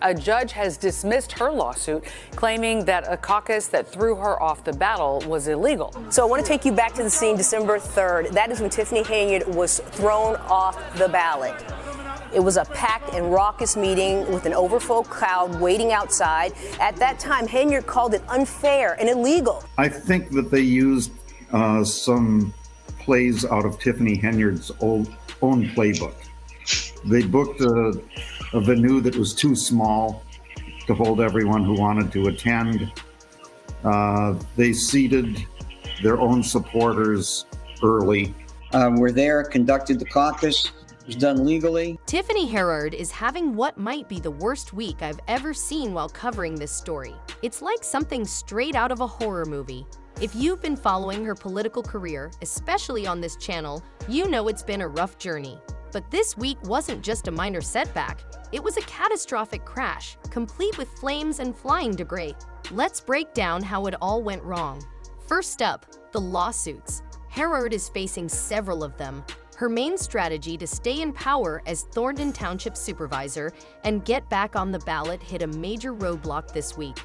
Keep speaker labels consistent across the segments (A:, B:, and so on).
A: A judge has dismissed her lawsuit, claiming that a caucus that threw her off the ballot was illegal.
B: So I want to take you back to the scene December 3rd. That is when Tiffany Henyard was thrown off the ballot. It was a packed and raucous meeting with an overfull crowd waiting outside. At that time, Henyard called it unfair and illegal.
C: I think that they used some plays out of Tiffany Henyard's own playbook. They booked a venue that was too small to hold everyone who wanted to attend. They seated their own supporters early.
D: Were there, conducted the caucus. Was done legally.
E: Tiffany Henyard is having what might be the worst week I've ever seen while covering this story. It's like something straight out of a horror movie. If you've been following her political career, especially on this channel, you know it's been a rough journey. But this week wasn't just a minor setback. It was a catastrophic crash, complete with flames and flying debris. Let's break down how it all went wrong. First up, the lawsuits. Henyard is facing several of them. Her main strategy to stay in power as Thornton Township supervisor and get back on the ballot hit a major roadblock this week.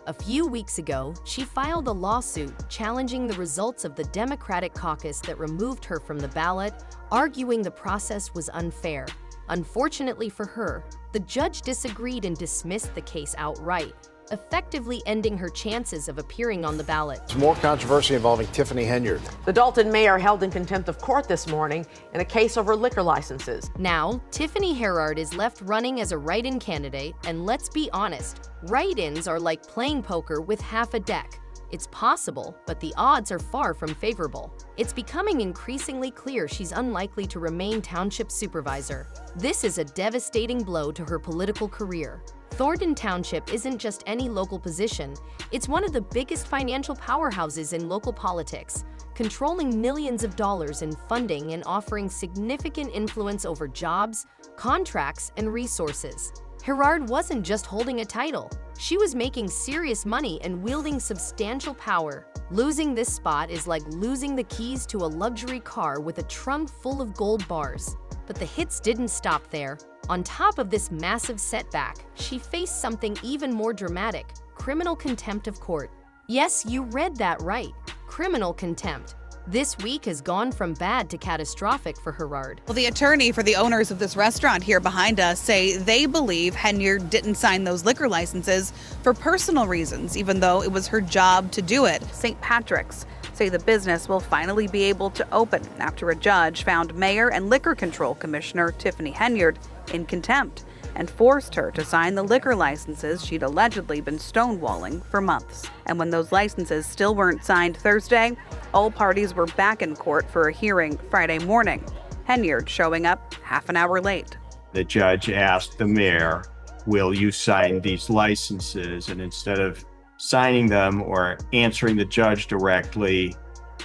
E: A few weeks ago, she filed a lawsuit challenging the results of the Democratic caucus that removed her from the ballot, arguing the process was unfair. Unfortunately for her, the judge disagreed and dismissed the case outright, effectively ending her chances of appearing on the ballot.
F: There's more controversy involving Tiffany Henyard.
G: The Dalton mayor held in contempt of court this morning in a case over liquor licenses.
E: Now, Tiffany Henyard is left running as a write-in candidate, and let's be honest, write-ins are like playing poker with half a deck. It's possible, but the odds are far from favorable. It's becoming increasingly clear she's unlikely to remain township supervisor. This is a devastating blow to her political career. Thornton Township isn't just any local position, it's one of the biggest financial powerhouses in local politics, controlling millions of dollars in funding and offering significant influence over jobs, contracts, and resources. Henyard wasn't just holding a title, she was making serious money and wielding substantial power. Losing this spot is like losing the keys to a luxury car with a trunk full of gold bars. But the hits didn't stop there. On top of this massive setback, she faced something even more dramatic: criminal contempt of court. Yes, you read that right. Criminal contempt. This week has gone from bad to catastrophic for Henyard.
H: Well, the attorney for the owners of this restaurant here behind us say they believe Henyard didn't sign those liquor licenses for personal reasons, even though it was her job to do it. St. Patrick's say the business will finally be able to open after a judge found Mayor and Liquor Control Commissioner Tiffany Henyard in contempt and forced her to sign the liquor licenses she'd allegedly been stonewalling for months. And when those licenses still weren't signed Thursday, all parties were back in court for a hearing Friday morning. Henyard showing up half an hour late.
I: The judge asked the mayor, "Will you sign these licenses?" And instead of signing them or answering the judge directly,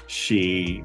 I: she,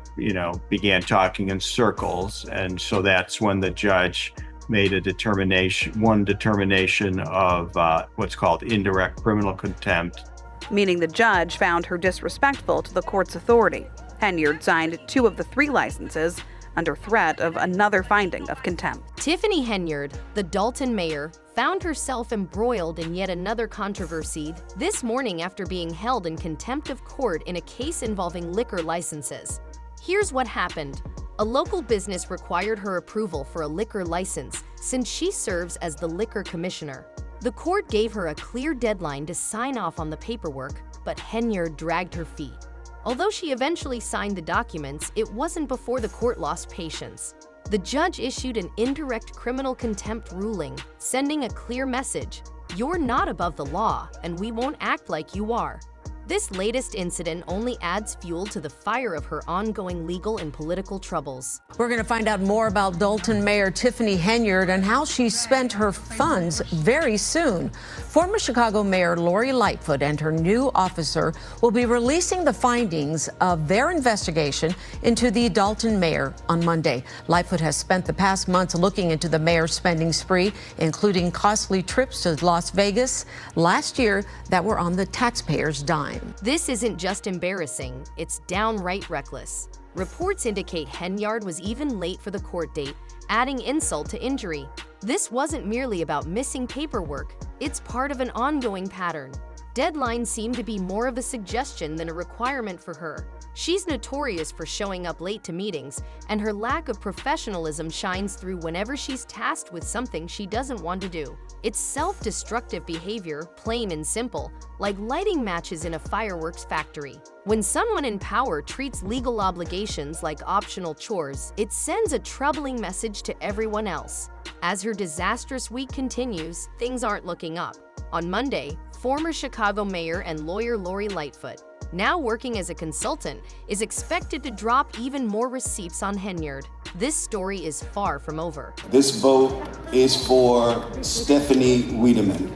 I: began talking in circles. And so that's when the judge made a determination of what's called indirect criminal contempt.
H: Meaning the judge found her disrespectful to the court's authority. Henyard signed 2 of the 3 licenses under threat of another finding of contempt.
E: Tiffany Henyard, the Dalton mayor, found herself embroiled in yet another controversy this morning after being held in contempt of court in a case involving liquor licenses. Here's what happened. A local business required her approval for a liquor license since she serves as the liquor commissioner. The court gave her a clear deadline to sign off on the paperwork, but Henyard dragged her feet. Although she eventually signed the documents, it wasn't before the court lost patience. The judge issued an indirect criminal contempt ruling, sending a clear message: you're not above the law, and we won't act like you are. This latest incident only adds fuel to the fire of her ongoing legal and political troubles.
J: We're going to find out more about Dalton Mayor Tiffany Henyard and how she spent her funds very soon. Former Chicago Mayor Lori Lightfoot and her new officer will be releasing the findings of their investigation into the Dalton mayor on Monday. Lightfoot has spent the past months looking into the mayor's spending spree, including costly trips to Las Vegas last year that were on the taxpayers' dime.
E: This isn't just embarrassing, it's downright reckless. Reports indicate Henyard was even late for the court date, adding insult to injury. This wasn't merely about missing paperwork, it's part of an ongoing pattern. Deadlines seem to be more of a suggestion than a requirement for her. She's notorious for showing up late to meetings, and her lack of professionalism shines through whenever she's tasked with something she doesn't want to do. It's self-destructive behavior, plain and simple, like lighting matches in a fireworks factory. When someone in power treats legal obligations like optional chores, it sends a troubling message to everyone else. As her disastrous week continues, things aren't looking up. On Monday, former Chicago mayor and lawyer Lori Lightfoot, now working as a consultant, is expected to drop even more receipts on Henyard. This story is far from over.
K: This vote is for Stephanie Wiedemann.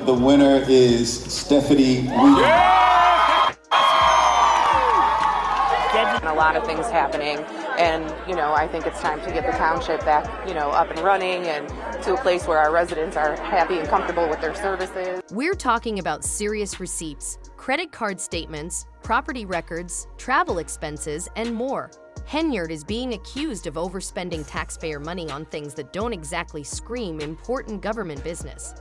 K: The winner is Stephanie Wiedemann.
L: A lot of things happening, and I think it's time to get the township back up and running and to a place where our residents are happy and comfortable with their services.
E: We're talking about serious receipts, credit card statements, property records, travel expenses, and more. Henyard is being accused of overspending taxpayer money on things that don't exactly scream important government business.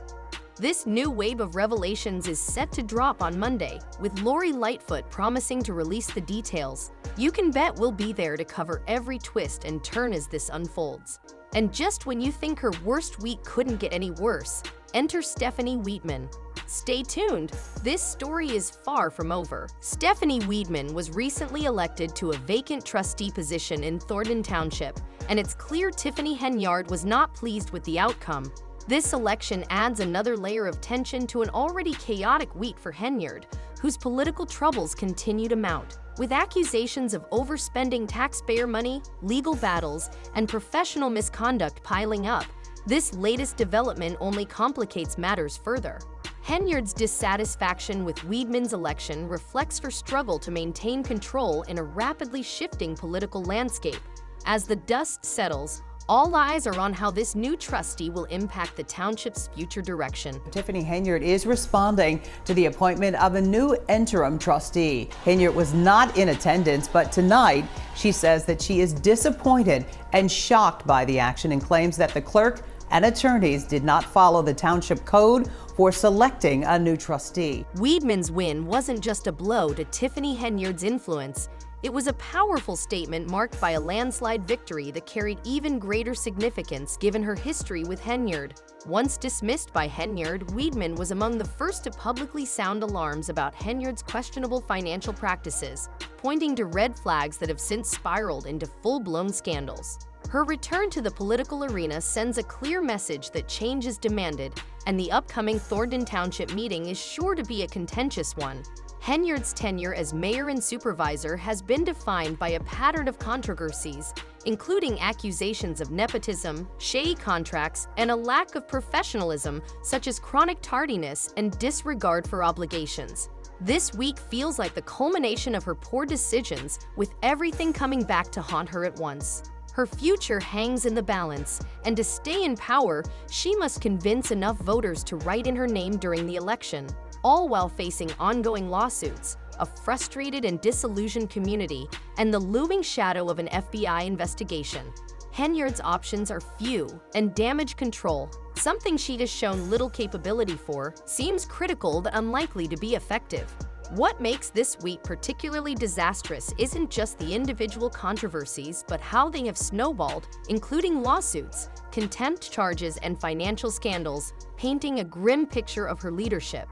E: This new wave of revelations is set to drop on Monday, with Lori Lightfoot promising to release the details. You can bet we'll be there to cover every twist and turn as this unfolds. And just when you think her worst week couldn't get any worse, enter Stephanie Wiedemann. Stay tuned, this story is far from over. Stephanie Wiedemann was recently elected to a vacant trustee position in Thornton Township, and it's clear Tiffany Henyard was not pleased with the outcome. This election adds another layer of tension to an already chaotic week for Henyard, whose political troubles continue to mount. With accusations of overspending taxpayer money, legal battles, and professional misconduct piling up, this latest development only complicates matters further. Henyard's dissatisfaction with Wiedemann's election reflects her struggle to maintain control in a rapidly shifting political landscape. As the dust settles, all eyes are on how this new trustee will impact the township's future direction.
M: Tiffany Henyard is responding to the appointment of a new interim trustee. Henyard was not in attendance, but tonight she says that she is disappointed and shocked by the action and claims that the clerk and attorneys did not follow the township code for selecting a new trustee.
E: Wiedemann's win wasn't just a blow to Tiffany Henyard's influence. It was a powerful statement marked by a landslide victory that carried even greater significance given her history with Henyard. Once dismissed by Henyard, Wiedemann was among the first to publicly sound alarms about Henyard's questionable financial practices, pointing to red flags that have since spiraled into full-blown scandals. Her return to the political arena sends a clear message that change is demanded, and the upcoming Thornton Township meeting is sure to be a contentious one. Henyard's tenure as mayor and supervisor has been defined by a pattern of controversies, including accusations of nepotism, shady contracts, and a lack of professionalism, such as chronic tardiness and disregard for obligations. This week feels like the culmination of her poor decisions, with everything coming back to haunt her at once. Her future hangs in the balance, and to stay in power, she must convince enough voters to write in her name during the election, all while facing ongoing lawsuits, a frustrated and disillusioned community, and the looming shadow of an FBI investigation. Henyard's options are few, and damage control, something she has shown little capability for, seems critical but unlikely to be effective. What makes this week particularly disastrous isn't just the individual controversies, but how they have snowballed, including lawsuits, contempt charges, and financial scandals, painting a grim picture of her leadership.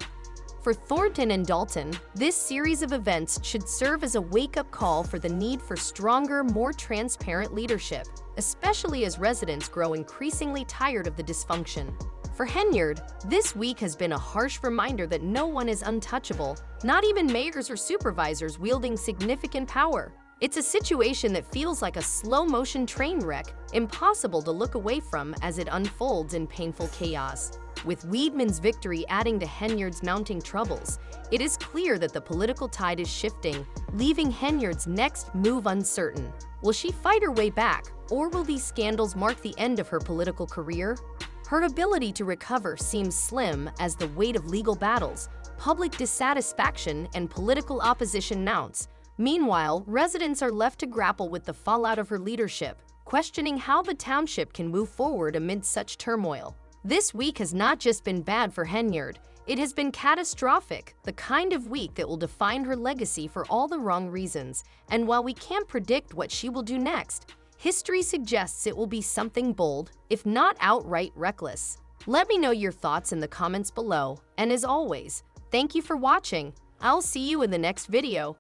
E: For Thornton and Dalton, this series of events should serve as a wake-up call for the need for stronger, more transparent leadership, especially as residents grow increasingly tired of the dysfunction. For Henyard, this week has been a harsh reminder that no one is untouchable, not even mayors or supervisors wielding significant power. It's a situation that feels like a slow-motion train wreck, impossible to look away from as it unfolds in painful chaos. With Wiedemann's victory adding to Henyard's mounting troubles, it is clear that the political tide is shifting, leaving Henyard's next move uncertain. Will she fight her way back, or will these scandals mark the end of her political career? Her ability to recover seems slim as the weight of legal battles, public dissatisfaction and political opposition mounts. Meanwhile, residents are left to grapple with the fallout of her leadership, questioning how the township can move forward amid such turmoil. This week has not just been bad for Henyard, it has been catastrophic, the kind of week that will define her legacy for all the wrong reasons. And while we can't predict what she will do next, history suggests it will be something bold, if not outright reckless. Let me know your thoughts in the comments below, and as always, thank you for watching. I'll see you in the next video.